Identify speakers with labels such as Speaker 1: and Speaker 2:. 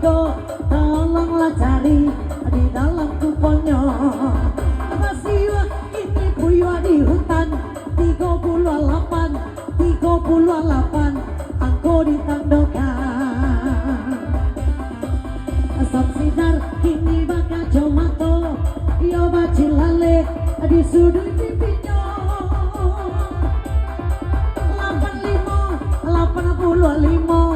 Speaker 1: Monggo tolonglah cari di dalam kuponnya. Masih ini buyua di hutan 38 angko ditandokan. Asap sinar kini bakal jomato yo bacilale di sudut pipinya. 85 85